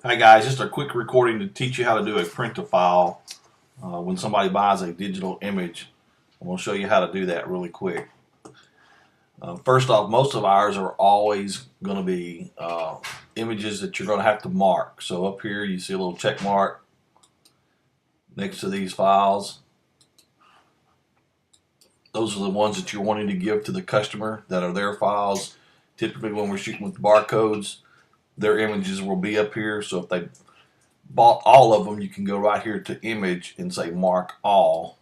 Hi guys, just a quick recording to teach you how to do a print to file when somebody buys a digital image. I'm going to show you how to do that really quick. First off, most of ours are always going to be images that you're going to have to mark. So up here you see a little check mark next to these files. Those are the ones that you're wanting to give to the customer that are their files. Typically when we're shooting with barcodes, their images will be up here. So if they bought all of them, you can go right here to image and say mark all,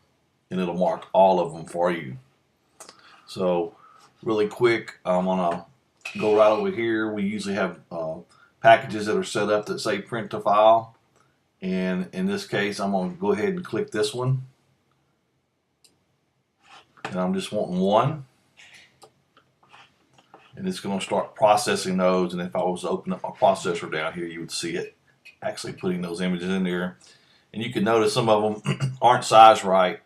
and it'll mark all of them for you. So really quick, I'm gonna go right over here. We usually have packages that are set up that say print to file, and in this case I'm gonna go ahead and click this one, and I'm just wanting one, and it's going to start processing those. And if I was to open up my processor down here, you would see it actually putting those images in there. And you can notice some of them aren't sized right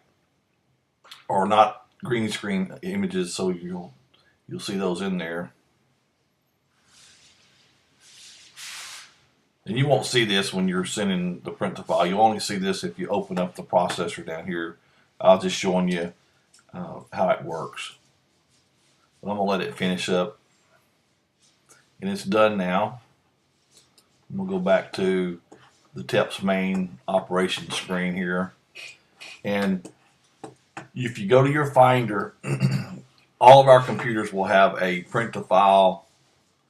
or not green screen images, so you'll see those in there. And you won't see this when you're sending the print to file. You'll only see this if you open up the processor down here. I was just showing you how it works. But I'm going to let it finish up. And it's done now. We'll go back to the TEPS main operation screen here. And if you go to your Finder, all of our computers will have a print to file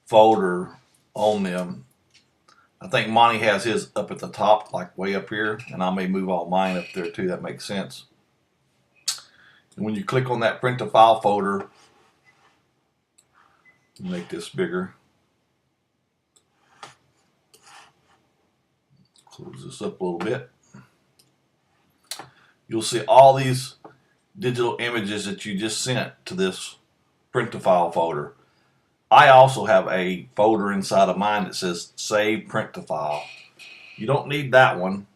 folder on them. I think Monty has his up at the top, like way up here, and I may move all mine up there too. That makes sense. And when you click on that print to file folder, make this bigger. Close this up a little bit. You'll see all these digital images that you just sent to this print to file folder. I also have a folder inside of mine that says save print to file. You don't need that one,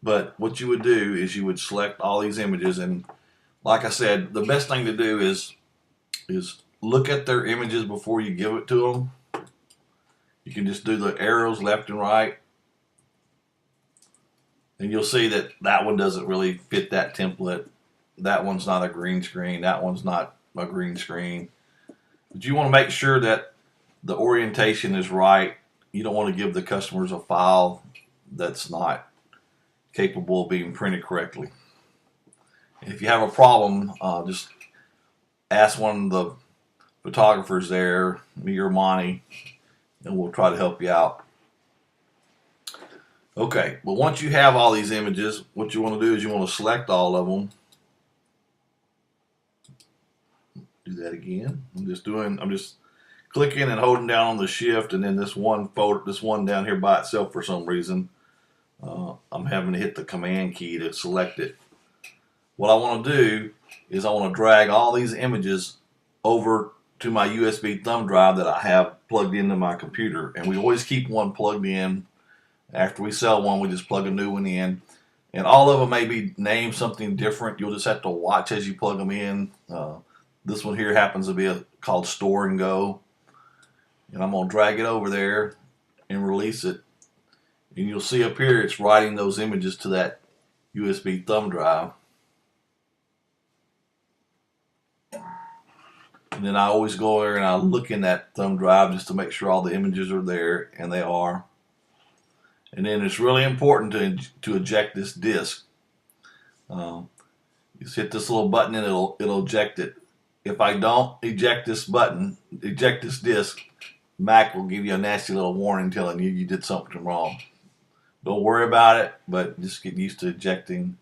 but what you would do is you would select all these images, and like I said, the best thing to do is look at their images before you give it to them. You can just do the arrows left and right, and you'll see that that one doesn't really fit that template. That one's not a green screen. That one's not a green screen. But you want to make sure that the orientation is right. You don't want to give the customers a file that's not capable of being printed correctly. And if you have a problem, just ask one of the photographers there, me or Monty, and we'll try to help you out. Okay, but once you have all these images, what you want to do is you want to select all of them. Do that again. I'm just clicking and holding down on the shift, and then this one down here by itself for some reason, I'm having to hit the command key to select it. What I want to do is I want to drag all these images over to my USB thumb drive that I have plugged into my computer, and we always keep one plugged in. After we sell one, we just plug a new one in, and all of them may be named something different. You'll just have to watch as you plug them in. This one here happens to be called Store and Go, and I'm going to drag it over there and release it, and you'll see up here it's writing those images to that USB thumb drive. And then I always go there and I look in that thumb drive just to make sure all the images are there, and they are. And then it's really important to eject this disk. You just hit this little button and it'll eject it. If I don't eject this disk, Mac will give you a nasty little warning telling you you did something wrong. Don't worry about it, but just get used to ejecting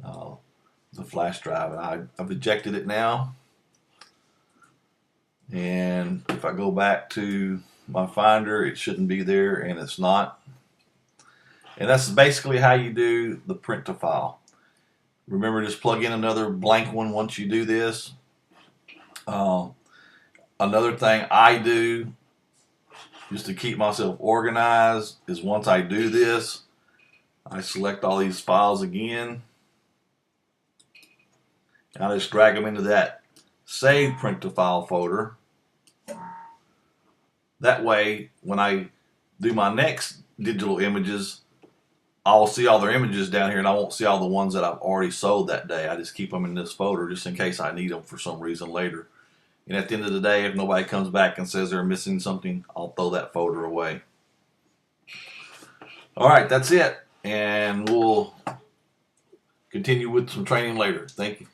the flash drive. And I've ejected it now. And if I go back to my Finder, it shouldn't be there, and it's not. And that's basically how you do the print to file. Remember, just plug in another blank one once you do this. Another thing I do just to keep myself organized is once I do this, I select all these files again, and I just drag them into that save print to file folder. That way, when I do my next digital images, I'll see all their images down here, and I won't see all the ones that I've already sold that day. I just keep them in this folder just in case I need them for some reason later. And at the end of the day, if nobody comes back and says they're missing something, I'll throw that folder away. All right, that's it. And we'll continue with some training later. Thank you.